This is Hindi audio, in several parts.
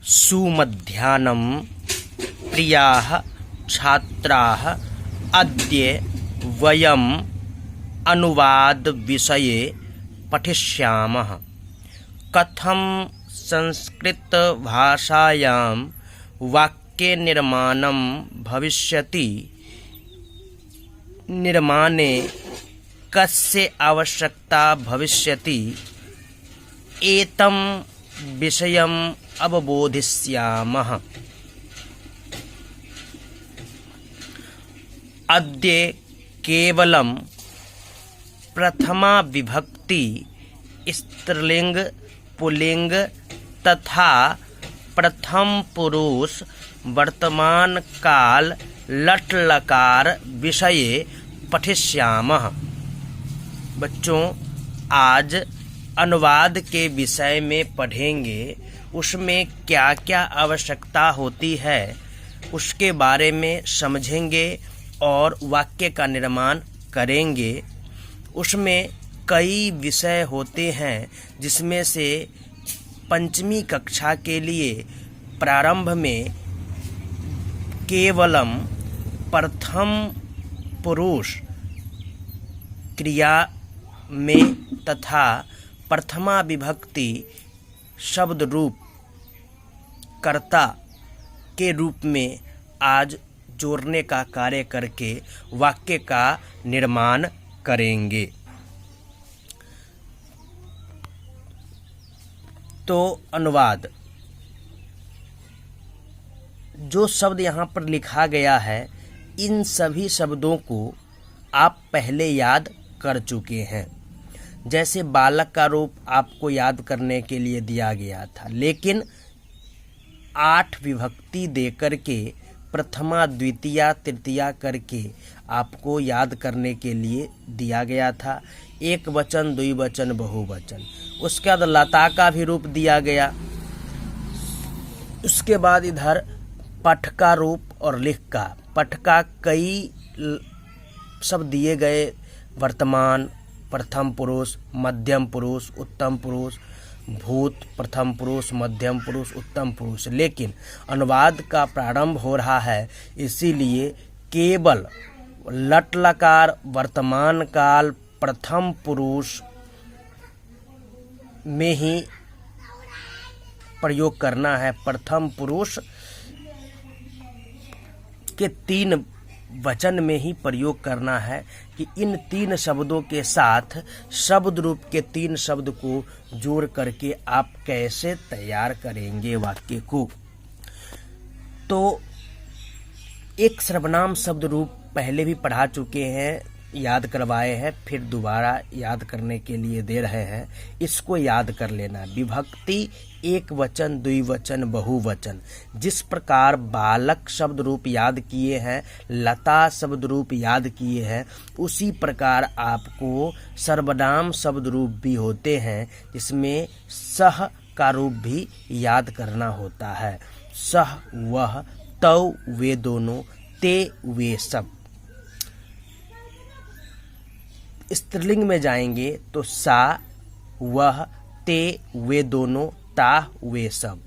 सुमध्याह्नं प्रियाः छात्राः अद्य वयम् अनुवादविषये पठिष्यामः। कथं संस्कृतभाषायां वाक्यनिर्माणं भविष्यति, निर्माणे कस्य आवश्यकता भविष्यति, एतं विषयम् अवबोधिष्यामः। अद्य केवलं प्रथमा विभक्ति स्त्रीलिंग पुल्लिंग तथा प्रथम पुरुष वर्तमान काल लट लकार विषये पठिष्यामः। बच्चों, आज अनुवाद के विषय में पढ़ेंगे। उसमें क्या क्या आवश्यकता होती है उसके बारे में समझेंगे और वाक्य का निर्माण करेंगे। उसमें कई विषय होते हैं जिसमें से पंचमी कक्षा के लिए प्रारंभ में केवलम प्रथम पुरुष क्रिया में तथा प्रथमा विभक्ति शब्द रूप कर्ता के रूप में आज जोड़ने का कार्य करके वाक्य का निर्माण करेंगे। तो अनुवाद, जो शब्द यहाँ पर लिखा गया है इन सभी शब्दों को आप पहले याद कर चुके हैं। जैसे बालक का रूप आपको याद करने के लिए दिया गया था, लेकिन 8 विभक्ति देकर के प्रथमा द्वितीया तृतीया करके आपको याद करने के लिए दिया गया था। एक वचन, द्विवचन, बहुवचन। उसके बाद लता का भी रूप दिया गया। उसके बाद इधर पठ का रूप और लिख का। पठ का कई शब्द दिए गए, वर्तमान, प्रथम पुरुष, मध्यम पुरुष, उत्तम पुरुष, भूत, प्रथम पुरुष, मध्यम पुरुष, उत्तम पुरुष। लेकिन अनुवाद का प्रारंभ हो रहा है, इसीलिए केवल लट लकार वर्तमान काल प्रथम पुरुष में ही प्रयोग करना है। प्रथम पुरुष के 3 वचन में ही प्रयोग करना है कि इन 3 शब्दों के साथ शब्द रूप के 3 शब्द को जोड़ करके आप कैसे तैयार करेंगे वाक्य को। तो एक सर्वनाम शब्द रूप पहले भी पढ़ा चुके हैं, याद करवाए हैं, फिर दोबारा याद करने के लिए दे रहे हैं। इसको याद कर लेना। विभक्ति एक वचन, द्विवचन, बहुवचन। जिस प्रकार बालक शब्द रूप याद किए हैं, लता शब्द रूप याद किए हैं, उसी प्रकार आपको सर्वनाम शब्द रूप भी होते हैं, जिसमें सह का रूप भी याद करना होता है। सह, वह, तौ, वे दोनों, ते, वे सब। स्त्रीलिंग में जाएंगे तो सा, वह, ते, वे दोनों, ता, वे सब।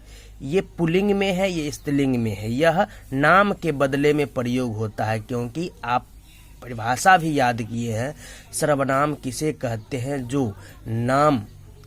ये पुल्लिंग में है, ये स्त्रीलिंग में है। यह नाम के बदले में प्रयोग होता है, क्योंकि आप परिभाषा भी याद किए हैं। सर्वनाम किसे कहते हैं? जो नाम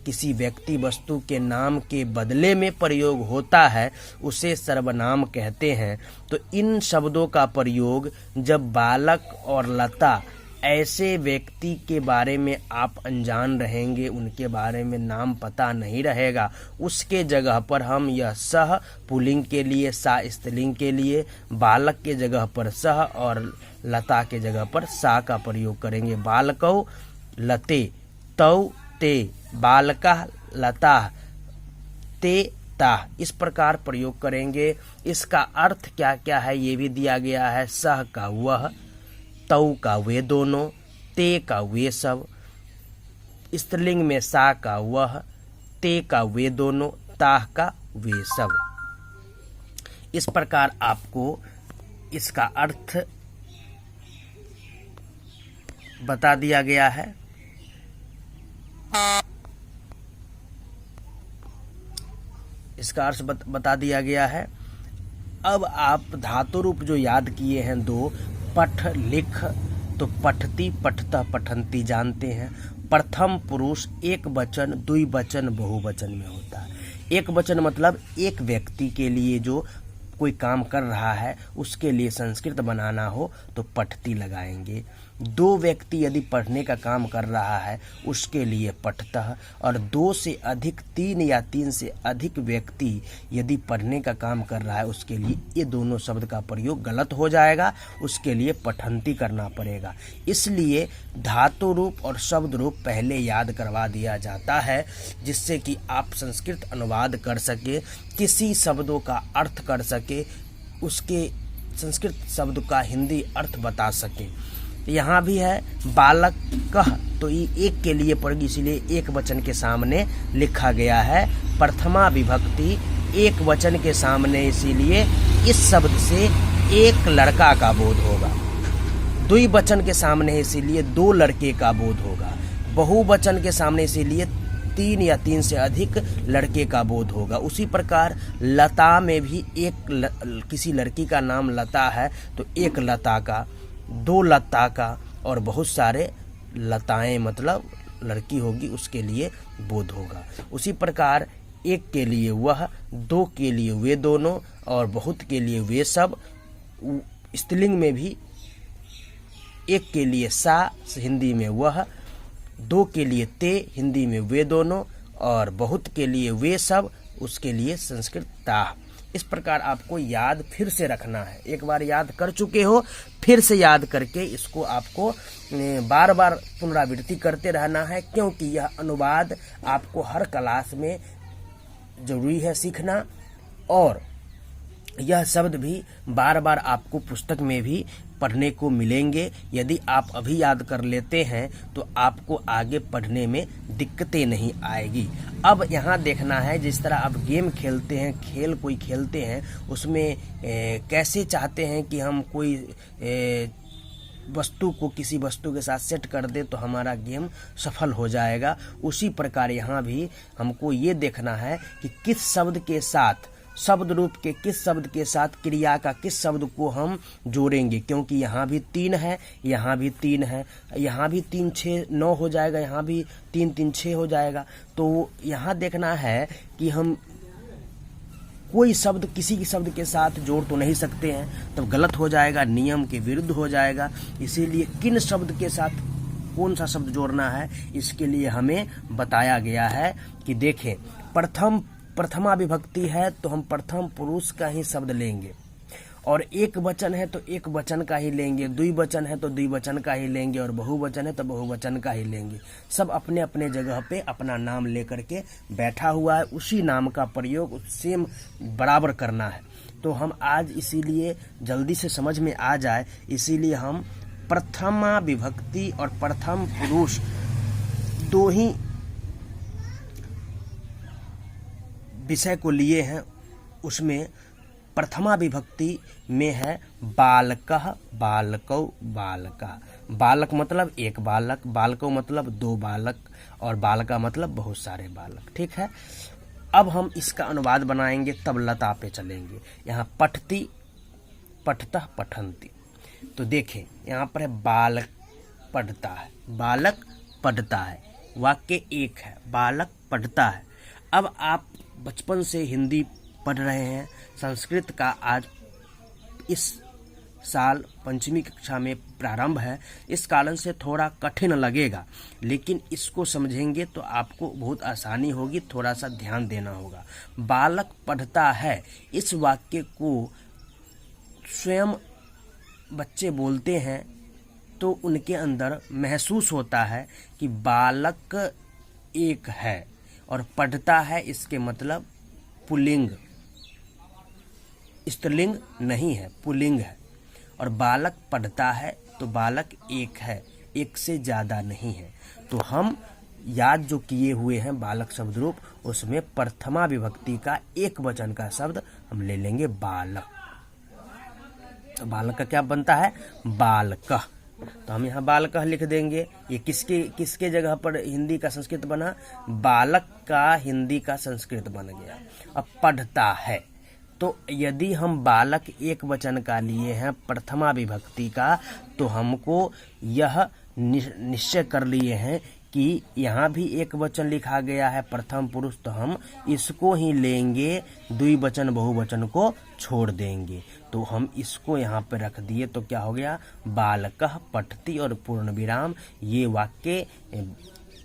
किसी व्यक्ति वस्तु के नाम के बदले में प्रयोग होता है उसे सर्वनाम कहते हैं। तो इन शब्दों का प्रयोग जब बालक और लता ऐसे व्यक्ति के बारे में आप अनजान रहेंगे, उनके बारे में नाम पता नहीं रहेगा, उसके जगह पर हम यह सह पुल्लिंग के लिए, सा स्त्रीलिंग के लिए, बालक के जगह पर सह और लता के जगह पर सा का प्रयोग करेंगे। बालकौ लते, तौ ते, बालका लता, ते ता। इस प्रकार प्रयोग करेंगे। इसका अर्थ क्या क्या है ये भी दिया गया है। सह का वह, तौ का वे दोनों, ते का वे सब। स्त्रीलिंग में सा का वह, ते का वे दोनों, ताह का वे सब। इस प्रकार आपको इसका अर्थ बता दिया गया है। इसका अर्थ बता दिया गया है। अब आप धातु रूप जो याद किए हैं दो, पठ लिख, तो पठती पठतः पठंती जानते हैं। प्रथम पुरुष एक वचन द्विवचन बहुवचन में होता है। एक वचन मतलब एक व्यक्ति के लिए जो कोई काम कर रहा है उसके लिए संस्कृत बनाना हो तो पठती लगाएंगे। दो व्यक्ति यदि पढ़ने का काम कर रहा है उसके लिए पठतः, और दो से अधिक, तीन या तीन से अधिक व्यक्ति यदि पढ़ने का काम कर रहा है उसके लिए ये दोनों शब्द का प्रयोग गलत हो जाएगा, उसके लिए पठंती करना पड़ेगा। इसलिए धातु रूप और शब्द रूप पहले याद करवा दिया जाता है जिससे कि आप संस्कृत अनुवाद कर सके, किसी शब्दों का अर्थ कर सके, उसके संस्कृत शब्द का हिंदी अर्थ बता सके। यहाँ भी है बालक कह, तो ये एक के लिए पड़ेगी, इसीलिए एक वचन के सामने लिखा गया है। प्रथमा विभक्ति एक वचन के सामने, इसीलिए इस शब्द से एक लड़का का बोध होगा। द्विवचन के सामने है इसीलिए दो लड़के का बोध होगा। बहुवचन के सामने इसीलिए तीन या तीन से अधिक लड़के का बोध होगा। उसी प्रकार लता में भी किसी लड़की का नाम लता है तो एक लता का, दो लता का, और बहुत सारे लताएं मतलब लड़की होगी उसके लिए बोध होगा। उसी प्रकार एक के लिए वह, दो के लिए वे दोनों, और बहुत के लिए वे सब। स्त्रीलिंग में भी एक के लिए सा हिंदी में वह, दो के लिए ते हिंदी में वे दोनों, और बहुत के लिए वे सब, उसके लिए संस्कृत ता। इस प्रकार आपको याद फिर से रखना है। एक बार याद कर चुके हो, फिर से याद करके इसको आपको बार बार पुनरावृत्ति करते रहना है, क्योंकि यह अनुवाद आपको हर क्लास में जरूरी है सीखना। और यह शब्द भी बार बार आपको पुस्तक में भी पढ़ने को मिलेंगे। यदि आप अभी याद कर लेते हैं तो आपको आगे पढ़ने में दिक्कतें नहीं आएगी। अब यहाँ देखना है, जिस तरह आप गेम खेलते हैं, खेल कोई खेलते हैं, उसमें कैसे चाहते हैं कि हम कोई वस्तु को किसी वस्तु के साथ सेट कर दे तो हमारा गेम सफल हो जाएगा। उसी प्रकार यहाँ भी हमको ये देखना है कि किस शब्द के साथ, शब्द रूप के किस शब्द के साथ क्रिया का किस शब्द को हम जोड़ेंगे, क्योंकि यहाँ भी तीन है, यहाँ भी तीन है, यहाँ भी 3 6 9 हो जाएगा, यहाँ भी 3 3 6 हो जाएगा। तो यहाँ देखना है कि हम कोई शब्द किसी शब्द के साथ जोड़ तो नहीं सकते हैं, तब गलत हो जाएगा, नियम के विरुद्ध हो जाएगा। इसीलिए किन शब्द के साथ कौन सा शब्द जोड़ना है इसके लिए हमें बताया गया है कि देखें, प्रथमा विभक्ति है तो हम प्रथम पुरुष का ही शब्द लेंगे, और एक वचन है तो एक वचन का ही लेंगे, द्विवचन है तो द्विवचन का ही लेंगे, और बहुवचन है तो बहुवचन का ही लेंगे। सब अपने अपने जगह पे अपना नाम लेकर के बैठा हुआ है, उसी नाम का प्रयोग सेम बराबर करना है। तो हम आज इसीलिए जल्दी से समझ में आ जाए, इसीलिए हम प्रथमा विभक्ति और प्रथम पुरुष दो ही विषय को लिए हैं। उसमें प्रथमा विभक्ति में है बालकः, बालकौ, बालका। बालक मतलब एक बालक, बालकौ मतलब 2 बालक, और बालका मतलब बहुत सारे बालक। ठीक है, अब हम इसका अनुवाद बनाएंगे, तब लता पे चलेंगे। यहाँ पठती, पठतः, पठंती। तो देखें यहाँ पर है बालक पढ़ता है, बालक पढ़ता है, वाक्य एक है, बालक पढ़ता है। अब आप बचपन से हिंदी पढ़ रहे हैं, संस्कृत का आज इस साल 5वीं कक्षा में प्रारंभ है, इस कारण से थोड़ा कठिन लगेगा, लेकिन इसको समझेंगे तो आपको बहुत आसानी होगी। थोड़ा सा ध्यान देना होगा। बालक पढ़ता है, इस वाक्य को स्वयं बच्चे बोलते हैं तो उनके अंदर महसूस होता है कि बालक एक है, और पढ़ता है इसके मतलब पुल्लिंग, स्त्रीलिंग नहीं है, पुल्लिंग है। और बालक पढ़ता है तो बालक एक है, एक से ज़्यादा नहीं है। तो हम याद जो किए हुए हैं बालक शब्द रूप, उसमें प्रथमा विभक्ति का एक वचन का शब्द हम ले लेंगे बालक। तो बालक का क्या बनता है? बालकः, तो हम यहाँ बालकः लिख देंगे। ये किसके जगह पर हिंदी का संस्कृत बना? बालक का हिंदी का संस्कृत बन गया। अब पढ़ता है, तो यदि हम बालक एक वचन का लिए हैं प्रथमा विभक्ति का, तो हमको यह निश्चय कर लिए हैं कि यहाँ भी एक वचन लिखा गया है प्रथम पुरुष, तो हम इसको ही लेंगे, द्विवचन बहुवचन को छोड़ देंगे। तो हम इसको यहाँ पे रख दिए, तो क्या हो गया? बालकः पठति और पूर्ण विराम। ये वाक्य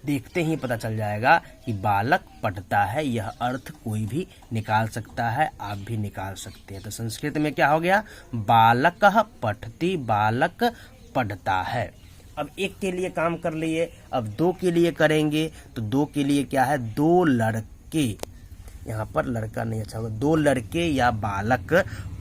देखते ही पता चल जाएगा कि बालक पढ़ता है। यह अर्थ कोई भी निकाल सकता है, आप भी निकाल सकते हैं। तो संस्कृत में क्या हो गया? बालकः पठति, बालक पढ़ता है। अब एक के लिए काम कर लिए, अब दो के लिए करेंगे। तो दो के लिए क्या है? दो लड़के, यहाँ पर लड़का नहीं अच्छा होगा, दो लड़के या बालक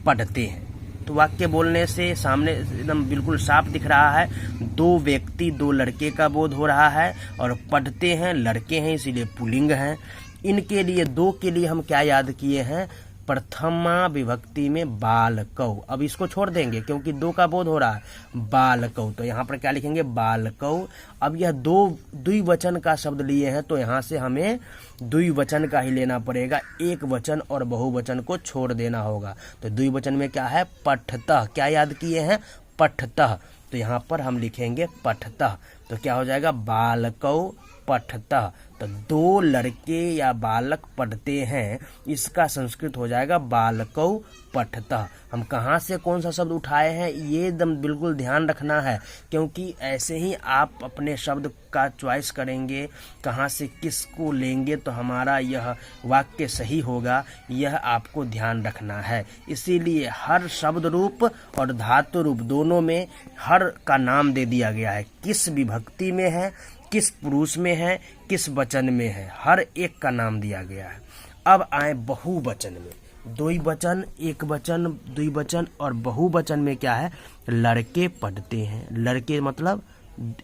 पढ़ते हैं। तो वाक्य बोलने से सामने एकदम बिल्कुल साफ दिख रहा है, दो व्यक्ति दो लड़के का बोध हो रहा है, और पढ़ते हैं लड़के हैं, इसीलिए पुल्लिंग है। इनके लिए दो के लिए हम क्या याद किए हैं? प्रथमा विभक्ति में बालकौ। अब इसको छोड़ देंगे क्योंकि दो का बोध हो रहा है, बालकौ। तो यहाँ पर क्या लिखेंगे? बालकौ। अब यह दो द्विवचन का शब्द लिए हैं, तो यहाँ से हमें द्विवचन का ही लेना पड़ेगा, एक वचन और बहुवचन को छोड़ देना होगा। तो द्विवचन में क्या है? पठतः। क्या याद किए हैं? पठतः। तो यहाँ पर हम लिखेंगे पठतः। तो क्या हो जाएगा? बालकौ पठतः। तो दो लड़के या बालक पढ़ते हैं, इसका संस्कृत हो जाएगा बालकौ पठतः। हम कहाँ से कौन सा शब्द उठाए हैं ये एकदम बिल्कुल ध्यान रखना है, क्योंकि ऐसे ही आप अपने शब्द का चॉइस करेंगे कहाँ से किसको लेंगे तो हमारा यह वाक्य सही होगा, यह आपको ध्यान रखना है। इसीलिए हर शब्द रूप और धातु रूप दोनों में हर का नाम दे दिया गया है, किस विभक्ति में है, किस पुरुष में है, किस वचन में है, हर एक का नाम दिया गया है। अब आए बहुवचन में, द्विवचन, एक वचन, द्विवचन और बहुवचन में क्या है? लड़के पढ़ते हैं। लड़के मतलब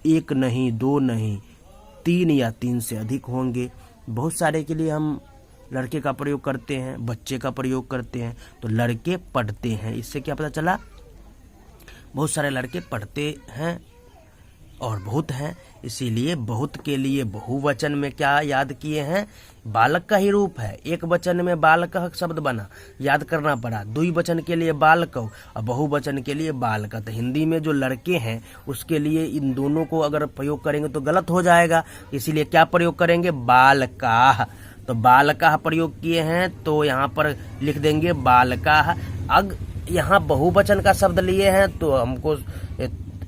एक नहीं, दो नहीं, तीन या तीन से अधिक होंगे। बहुत सारे के लिए हम लड़के का प्रयोग करते हैं, बच्चे का प्रयोग करते हैं। तो लड़के पढ़ते हैं, इससे क्या पता चला? बहुत सारे लड़के पढ़ते हैं और बहुत हैं, इसीलिए बहुत के लिए बहुवचन में क्या याद किए हैं? बालक का ही रूप है। एक वचन में बालकः शब्द बना, याद करना पड़ा। द्विवचन के लिए बालकौ और बहुवचन के लिए बालकः। तो हिंदी में जो लड़के हैं उसके लिए इन दोनों को अगर प्रयोग करेंगे तो गलत हो जाएगा, इसीलिए क्या प्रयोग करेंगे? बालकाः। तो बालकाः प्रयोग किए हैं, तो यहाँ पर लिख देंगे बालकाः। अब यहाँ बहुवचन का शब्द लिए हैं, तो हमको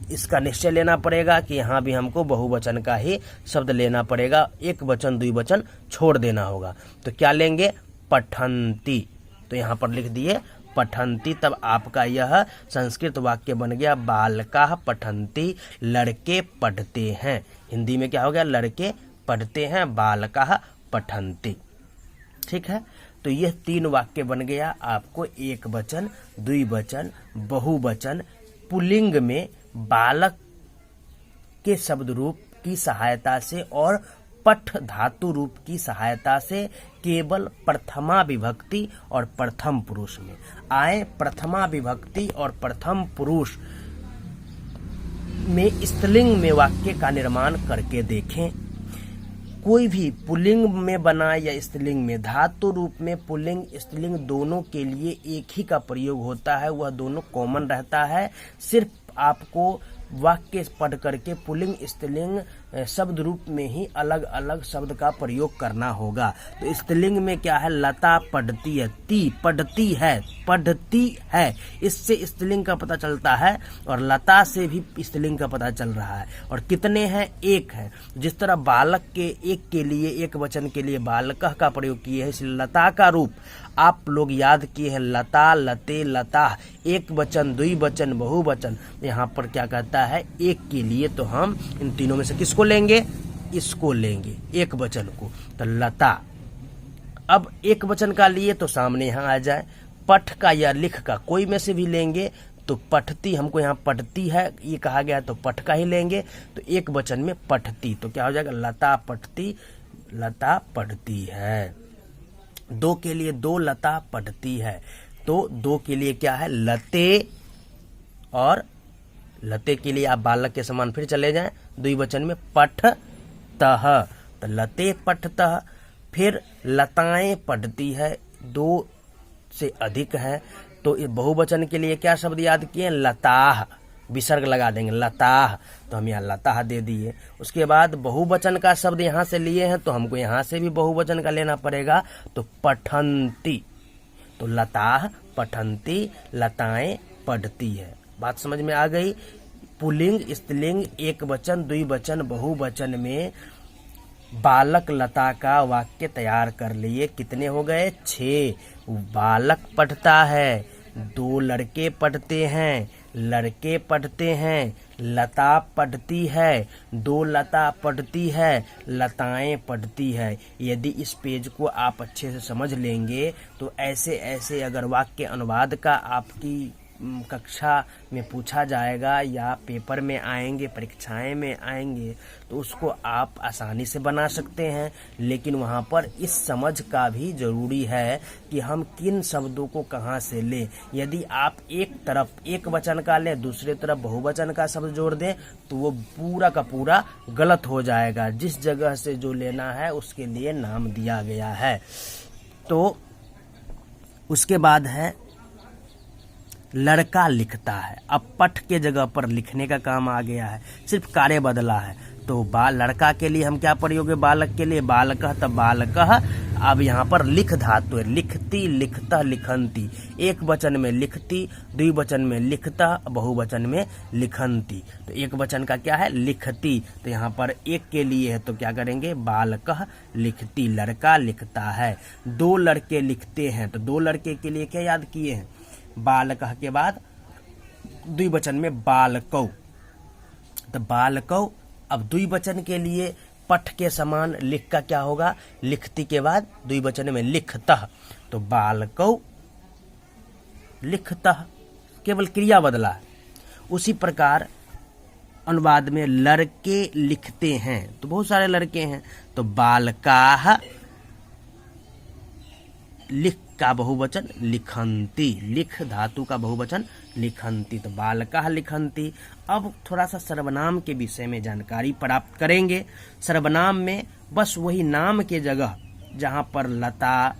इसका निश्चय लेना पड़ेगा कि यहाँ भी हमको बहुवचन का ही शब्द लेना पड़ेगा, एक वचन द्विवचन छोड़ देना होगा। तो क्या लेंगे? पठन्ति। तो यहाँ पर लिख दिए पठन्ति, तब आपका यह संस्कृत वाक्य बन गया बालकाः पठन्ति, लड़के पढ़ते हैं। हिंदी में क्या हो गया? लड़के पढ़ते हैं, बालकाः पठन्ति। ठीक है, तो यह तीन वाक्य बन गया आपको, एक वचन, द्विवचन, बहुवचन, पुल्लिंग में बालक के शब्द रूप की सहायता से और पठ धातु रूप की सहायता से केवल प्रथमा विभक्ति और प्रथम पुरुष में आए। प्रथमा विभक्ति और प्रथम पुरुष में स्त्रीलिंग में वाक्य का निर्माण करके देखें। कोई भी पुल्लिंग में बना या स्त्रीलिंग में, धातु रूप में पुल्लिंग स्त्रीलिंग दोनों के लिए एक ही का प्रयोग होता है, वह दोनों कॉमन रहता है। सिर्फ आपको वाक्य पढ़ करके पुल्लिंग स्त्रीलिंग शब्द रूप में ही अलग अलग शब्द का प्रयोग करना होगा। तो स्त्रीलिंग में क्या है? लता पढ़ती है, ती पढ़ती है, पढ़ती है, इससे स्त्रीलिंग का पता चलता है, और लता से भी स्त्रीलिंग का पता चल रहा है। और कितने हैं? एक है। जिस तरह बालक के एक के लिए, एक वचन के लिए बालकः का प्रयोग किए हैं, इसलिए लता का रूप आप लोग याद किए हैं, लता, लते, लता, एक वचन, द्विवचन, बहुवचन। यहाँ पर क्या कहता है? एक के लिए, तो हम इन तीनों में से किसको लेंगे? इसको लेंगे, एक वचन को, तो लता। अब एक वचन का लिए तो सामने यहाँ आ जाए, पठ का या लिख का कोई में से भी लेंगे, तो पठती, हमको यहाँ पढ़ती है ये कहा गया, तो पठ का ही लेंगे। तो एक वचन में पठती, तो क्या हो जाएगा? लता पठती, लता पढ़ती है। दो के लिए दो लता पढ़ती है, तो दो के लिए क्या है? लते और लते के लिए आप बालक के समान फिर चले जाएं, द्विवचन में पठतः, तो लते पठतः। फिर लताएं पढ़ती है, 2 से अधिक है, तो बहुवचन के लिए क्या शब्द याद किए? लताह, विसर्ग लगा देंगे, लताह, तो हम यहाँ लताह दे दिए। उसके बाद बहुवचन का शब्द यहाँ से लिए हैं, तो हमको यहाँ से भी बहुवचन का लेना पड़ेगा, तो पठंती, तो लताह पठंती, लताएं पढ़ती है। बात समझ में आ गई? पुल्लिंग, स्त्रीलिंग, एक वचन, द्विवचन, बहुवचन में बालक लता का वाक्य तैयार कर लिए। कितने हो गए? 6। बालक पढ़ता है, 2 लड़के पढ़ते हैं, लड़के पढ़ते हैं, लता पढ़ती है, 2 लता पढ़ती है, लताएं पढ़ती है। यदि इस पेज को आप अच्छे से समझ लेंगे तो ऐसे ऐसे अगर वाक्य अनुवाद का आपकी कक्षा में पूछा जाएगा या पेपर में आएंगे, परीक्षाएं में आएंगे, तो उसको आप आसानी से बना सकते हैं। लेकिन वहाँ पर इस समझ का भी जरूरी है कि हम किन शब्दों को कहाँ से लें। यदि आप एक तरफ एक वचन का लें, दूसरी तरफ बहुवचन का शब्द जोड़ दें, तो वो पूरा का पूरा गलत हो जाएगा। जिस जगह से जो लेना है उसके लिए नाम दिया गया है। तो उसके बाद है लड़का लिखता है। अब पठ के जगह पर लिखने का काम आ गया है, सिर्फ कार्य बदला है। तो लड़का के लिए हम क्या प्रयोग है? बालक के लिए बालकः, तब बालकः। अब यहाँ पर लिख धातु है, लिखती, लिखतः, लिखंती। एक वचन में लिखती, द्विवचन में लिखतः, बहुवचन में लिखंती। तो एक वचन का क्या है? लिखती। तो यहाँ पर एक के लिए है तो क्या करेंगे? बालकः लिखती, लड़का लिखता है। 2 लड़के लिखते हैं, तो 2 लड़के के लिए क्या याद किए हैं? बालकः के बाद द्विवचन में बालकौ, तो बालकौ। अब द्विवचन के लिए पठ के समान लिख का क्या होगा? लिखती के बाद द्विवचन में लिखतः, तो बालकौ लिखतः, केवल क्रिया बदला है। उसी प्रकार अनुवाद में लड़के लिखते हैं, तो बहुत सारे लड़के हैं, तो बालकाः, लिख का बहुवचन लिखंती, लिख धातु का बहुवचन लिखंती, तो बालकाः लिखंती। अब थोड़ा सा सर्वनाम के विषय में जानकारी प्राप्त करेंगे। सर्वनाम में बस वही नाम के जगह जहाँ पर लता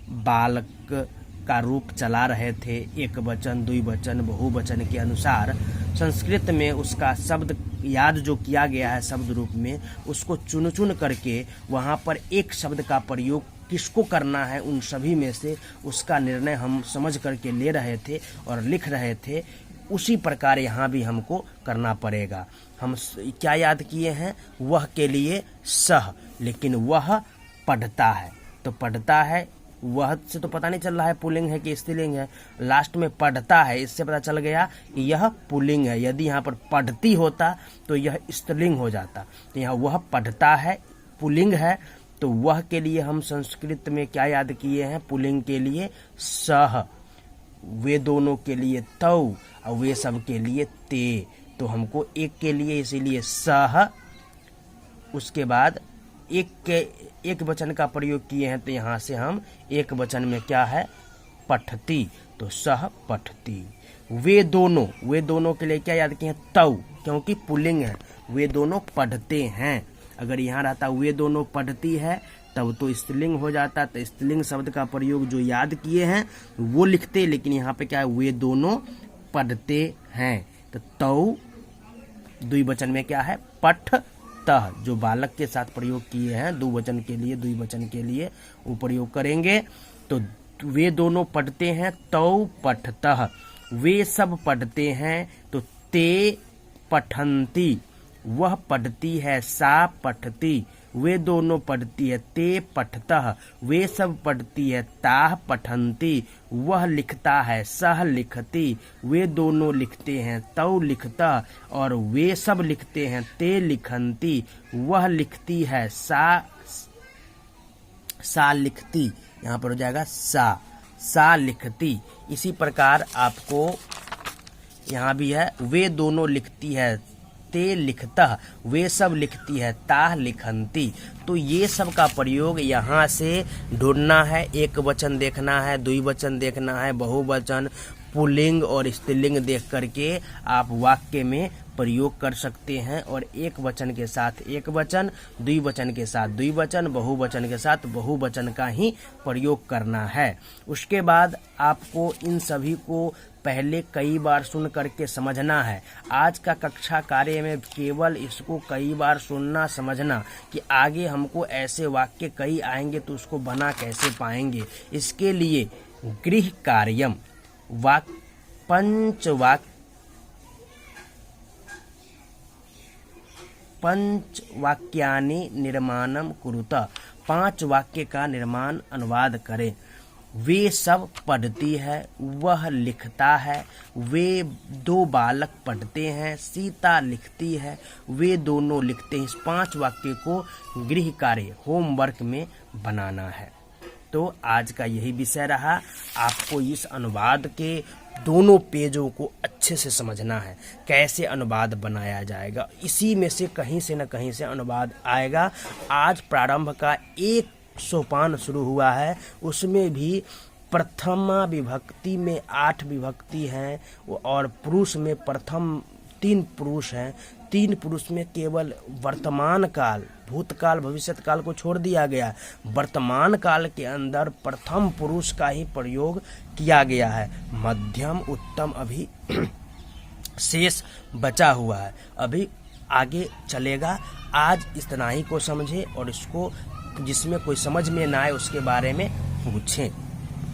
बालक का रूप चला रहे थे, एक वचन, द्विवचन, बहुवचन के अनुसार संस्कृत में उसका शब्द याद जो किया गया है शब्द रूप में, उसको चुन चुन करके वहाँ पर एक शब्द का प्रयोग किसको करना है उन सभी में से उसका निर्णय हम समझ करके ले रहे थे और लिख रहे थे। उसी प्रकार यहाँ भी हमको करना पड़ेगा। हम क्या याद किए हैं? वह के लिए सह, लेकिन वह पढ़ता है, तो पढ़ता है, वह से तो पता नहीं चल रहा है पुल्लिंग है कि स्त्रीलिंग है। लास्ट में पढ़ता है, इससे पता चल गया कि यह पुल्लिंग है। यदि यहाँ पर पढ़ती होता तो यह स्त्रीलिंग हो जाता। तो यहाँ वह पढ़ता है पुल्लिंग है, तो वह के लिए हम संस्कृत में क्या याद किए हैं? पुल्लिंग के लिए सह, वे दोनों के लिए तौ, और वे सब के लिए ते। तो हमको एक के लिए इसीलिए सह, उसके बाद एक वचन का प्रयोग किए हैं, तो यहाँ से हम एक वचन में क्या है? पठती, तो सह पठती। वे दोनों के लिए क्या याद किए हैं? तौ, क्योंकि पुल्लिंग है, वे दोनों पढ़ते हैं। अगर यहाँ रहता वे दोनों पढ़ती है तब तो स्त्रीलिंग हो जाता, तो स्त्रीलिंग शब्द का प्रयोग जो याद किए हैं वो लिखते, लेकिन यहाँ पे क्या है? वे दोनों पढ़ते हैं, तो तौ द्विवचन में क्या है? पठतः, जो बालक के साथ प्रयोग किए हैं द्विवचन के लिए वो प्रयोग करेंगे। तो वे दोनों पढ़ते हैं, तौ पठतः। वे सब पढ़ते हैं, तो ते पठंती, वह पढ़ती है, सा पठती। वे दोनों पढ़ती है, ते पठतः। वे सब पढ़ती है, ताः पठंती। वह लिखता है, सह लिखती। वे दोनों लिखते हैं, तौ लिखतः। और वे सब लिखते हैं, ते लिखंती। वह लिखती है, सा लिखती। यहाँ पर हो जाएगा सा लिखती। इसी प्रकार आपको यहाँ भी है, वे दोनों लिखती है, ते लिखतः। वे सब लिखती है, ताः लिखंती। तो ये सब का प्रयोग यहाँ से ढूंढना है। एक वचन देखना है, द्विवचन देखना है, बहुवचन, पुल्लिंग और स्त्रीलिंग देख करके आप वाक्य में प्रयोग कर सकते हैं। और एक वचन के साथ एक वचन, द्विवचन के साथ द्विवचन, बहुवचन के साथ बहुवचन का ही प्रयोग करना है। उसके बाद आपको इन सभी को पहले कई बार सुन करके समझना है। आज का कक्षा कार्य में केवल इसको कई बार सुनना समझना कि आगे हमको ऐसे वाक्य कई आएंगे तो उसको बना कैसे पाएंगे। इसके लिए गृह कार्यम पंचवाक्यानि निर्माणम कुरुत, 5 वाक्य का निर्माण अनुवाद करें। वे सब पढ़ती है, वह लिखता है, वे 2 बालक पढ़ते हैं, सीता लिखती है, वे दोनों लिखते हैं। इस 5 वाक्य को गृह कार्य होमवर्क में बनाना है। तो आज का यही विषय रहा। आपको इस अनुवाद के दोनों पेजों को अच्छे से समझना है, कैसे अनुवाद बनाया जाएगा। इसी में से कहीं से न कहीं से अनुवाद आएगा। आज प्रारंभ का एक सोपान शुरू हुआ है, उसमें भी प्रथमा विभक्ति में 8 विभक्ति हैं और पुरुष में प्रथम 3 पुरुष हैं। 3 पुरुष में केवल वर्तमान काल, भूतकाल, भविष्यत काल को छोड़ दिया गया। वर्तमान काल के अंदर प्रथम पुरुष का ही प्रयोग किया गया है। मध्यम, उत्तम अभी शेष बचा हुआ है, अभी आगे चलेगा। आज इतना ही को समझे और इसको जिसमें कोई समझ में ना आए उसके बारे में पूछें।